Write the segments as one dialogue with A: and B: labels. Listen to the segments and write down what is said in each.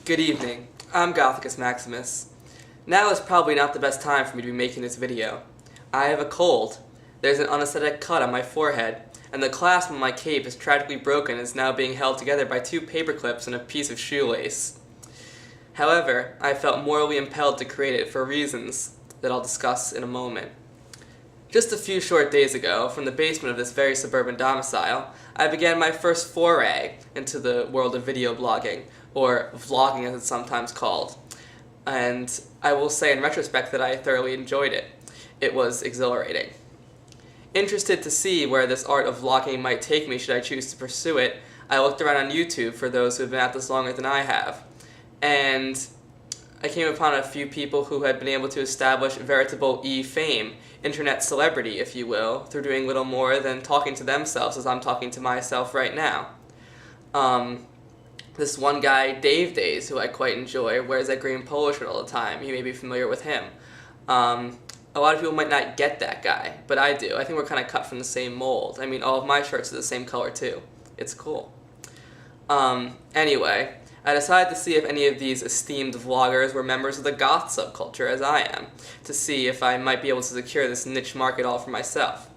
A: Good evening, I'm Gothicus Maximus. Now is probably not the best time for me to be making this video. I have a cold, there's an unaesthetic cut on my forehead, and the clasp on my cape is tragically broken and is now being held together by 2 paper clips and a piece of shoelace. However, I felt morally impelled to create it for reasons that I'll discuss in a moment. Just a few short days ago, from the basement of this very suburban domicile, I began my first foray into the world of video blogging, or vlogging as it's sometimes called. And I will say in retrospect that I thoroughly enjoyed it. It was exhilarating. Interested to see where this art of vlogging might take me should I choose to pursue it, I looked around on YouTube for those who have been at this longer than I have. And I came upon a few people who had been able to establish veritable fame, internet celebrity, if you will, through doing little more than talking to themselves as I'm talking to myself right now. This one guy, Dave Days, who I quite enjoy, wears that green polo shirt all the time. You may be familiar with him. A lot of people might not get that guy, but I do. I think we're kind of cut from the same mold. I mean, all of my shirts are the same color too. It's cool. Anyway, I decided to see if any of these esteemed vloggers were members of the Goth subculture, as I am, to see if I might be able to secure this niche market all for myself.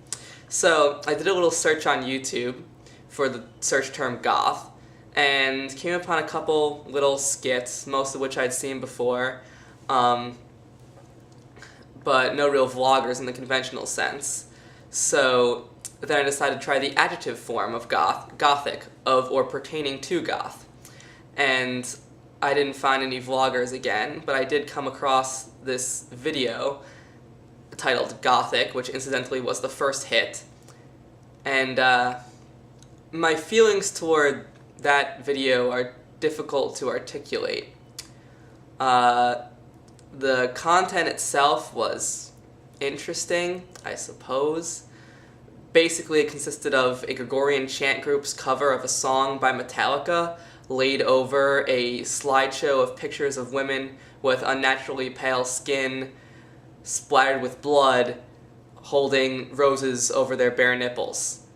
A: So, I did a little search on YouTube for the search term Goth, and came upon a couple little skits, most of which I'd seen before, but no real vloggers in the conventional sense. So, then I decided to try the adjective form of Gothic, of or pertaining to Goth. And I didn't find any vloggers again, but I did come across this video titled Gothic, which incidentally was the first hit. And my feelings toward that video are difficult to articulate. The content itself was interesting, I suppose. Basically, it consisted of a Gregorian chant group's cover of a song by Metallica, laid over a slideshow of pictures of women with unnaturally pale skin, splattered with blood, holding roses over their bare nipples.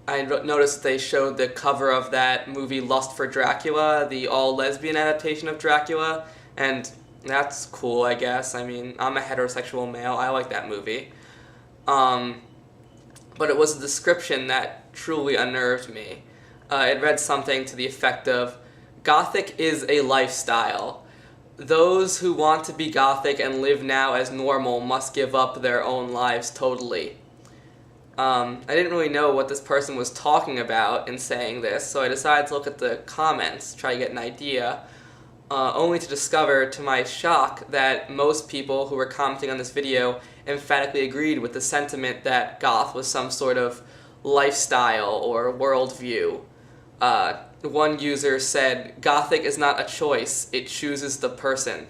A: I noticed that they showed the cover of that movie Lust for Dracula, the all-lesbian adaptation of Dracula, and that's cool, I guess. I mean, I'm a heterosexual male, I like that movie. But it was a description that truly unnerved me. It read something to the effect of, Gothic is a lifestyle. Those who want to be Gothic and live now as normal must give up their own lives totally. I didn't really know what this person was talking about in saying this, so I decided to look at the comments, try to get an idea, only to discover, to my shock, that most people who were commenting on this video emphatically agreed with the sentiment that Goth was some sort of lifestyle or worldview. One user said, Gothic is not a choice, it chooses the person.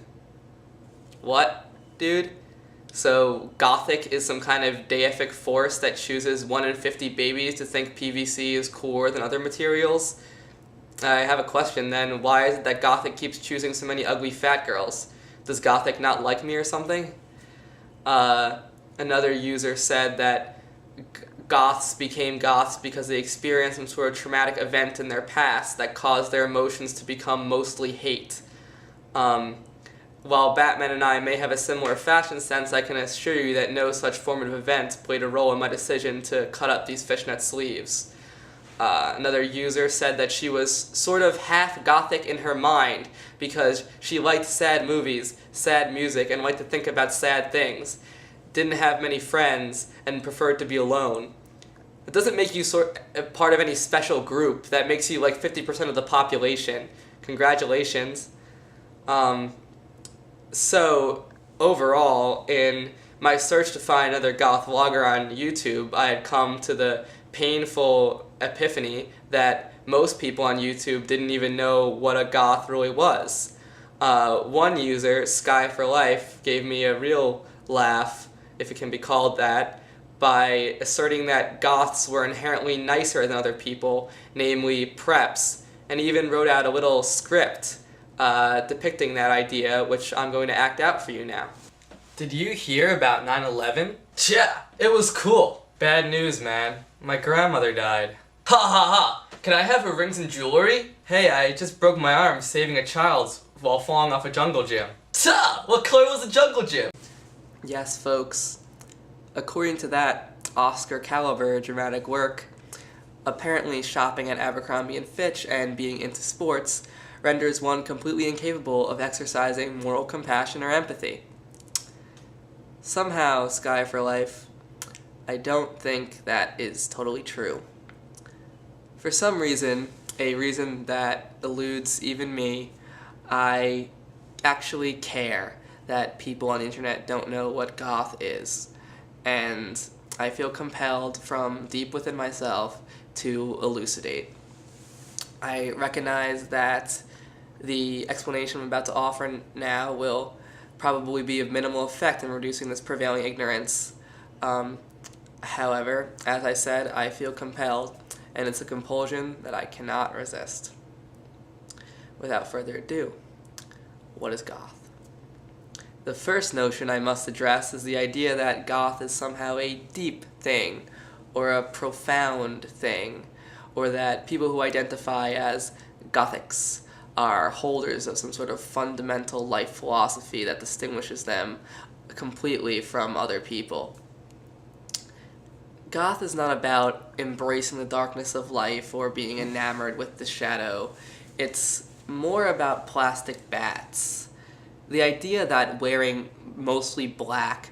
A: What, dude? So Gothic is some kind of deific force that chooses 1 in 50 babies to think PVC is cooler than other materials? I have a question then, why is it that Gothic keeps choosing so many ugly fat girls? Does Gothic not like me or something? Another user said that Goths became Goths because they experienced some sort of traumatic event in their past that caused their emotions to become mostly hate. While Batman and I may have a similar fashion sense, I can assure you that no such formative event played a role in my decision to cut up these fishnet sleeves. Another user said that she was sort of half Gothic in her mind because she liked sad movies, sad music, and liked to think about sad things. Didn't have many friends, and preferred to be alone. It doesn't make you part of any special group. That makes you like 50% of the population. Congratulations. So, overall, in my search to find another Goth vlogger on YouTube, I had come to the painful epiphany that most people on YouTube didn't even know what a Goth really was. One user, Sky for Life, gave me a real laugh, if it can be called that, by asserting that Goths were inherently nicer than other people, namely preps, and even wrote out a little script depicting that idea, which I'm going to act out for you now. Did you hear about 9/11? Yeah, it was cool. Bad news, man. My grandmother died. Ha ha ha! Can I have her rings and jewelry? Hey, I just broke my arm saving a child while falling off a jungle gym. Ta! What color was the jungle gym? Yes, folks. According to that Oscar caliber dramatic work, apparently shopping at Abercrombie & Fitch and being into sports renders one completely incapable of exercising moral compassion or empathy. Somehow, Sky for Life, I don't think that is totally true. For some reason, a reason that eludes even me, I actually care that people on the internet don't know what goth is, and I feel compelled from deep within myself to elucidate. I recognize that the explanation I'm about to offer now will probably be of minimal effect in reducing this prevailing ignorance. However, as I said, I feel compelled, and it's a compulsion that I cannot resist. Without further ado, what is goth? The first notion I must address is the idea that goth is somehow a deep thing, or a profound thing, or that people who identify as Gothics are holders of some sort of fundamental life philosophy that distinguishes them completely from other people. Goth is not about embracing the darkness of life or being enamored with the shadow. It's more about plastic bats. The idea that wearing mostly black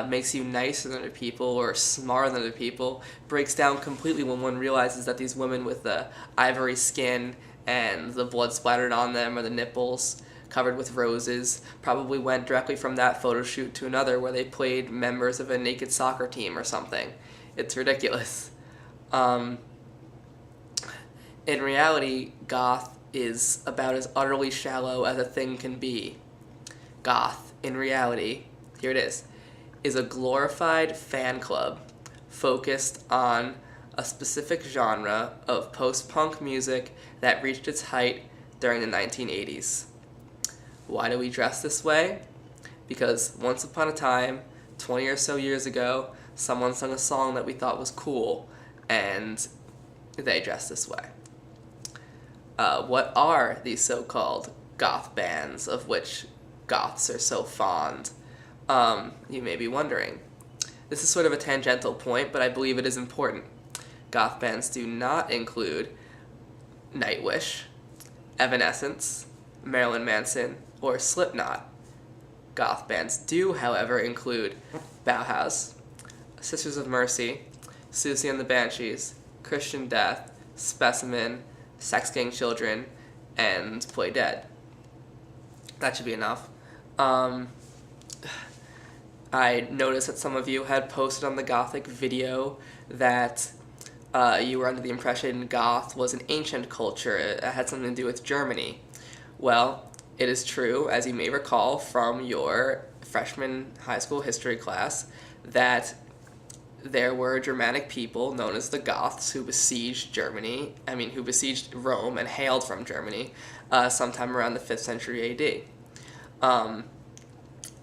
A: makes you nicer than other people or smarter than other people breaks down completely when one realizes that these women with the ivory skin and the blood splattered on them or the nipples covered with roses probably went directly from that photo shoot to another where they played members of a naked soccer team or something. It's ridiculous. In reality, goth is about as utterly shallow as a thing can be. Goth, in reality, here it is a glorified fan club focused on a specific genre of post-punk music that reached its height during the 1980s. Why do we dress this way? Because once upon a time, 20 or so years ago, someone sung a song that we thought was cool, and they dressed this way. What are these so-called goth bands of which goths are so fond? You may be wondering. This is sort of a tangential point, but I believe it is important. Goth bands do not include Nightwish, Evanescence, Marilyn Manson, or Slipknot. Goth bands do, however, include Bauhaus, Sisters of Mercy, Susie and the Banshees, Christian Death, Specimen, Sex Gang Children, and Play Dead. That should be enough. I noticed that some of you had posted on the Gothic video that you were under the impression goth was an ancient culture. It had something to do with Germany. Well, it is true, as you may recall from your freshman high school history class, that there were Germanic people known as the Goths who besieged who besieged Rome and hailed from Germany sometime around the 5th century AD.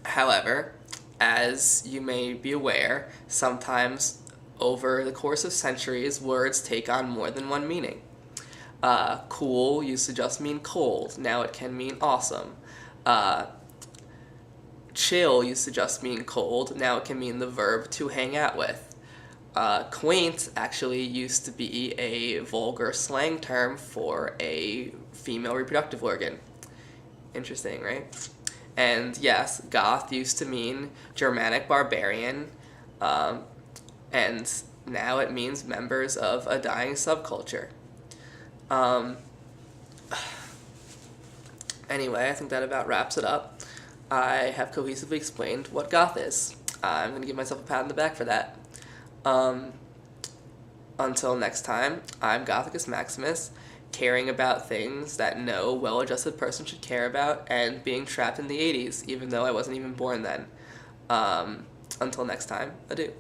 A: However, as you may be aware, sometimes over the course of centuries, words take on more than one meaning. Cool used to just mean cold, now it can mean awesome. Chill used to just mean cold, now it can mean the verb to hang out with. Quaint actually used to be a vulgar slang term for a female reproductive organ. Interesting, right? And yes, goth used to mean Germanic barbarian, and now it means members of a dying subculture. Anyway, I think that about wraps it up. I have cohesively explained what goth is. I'm going to give myself a pat on the back for that. Until next time, I'm Gothicus Maximus, caring about things that no well-adjusted person should care about, and being trapped in the 80s, even though I wasn't even born then. Until next time, adieu.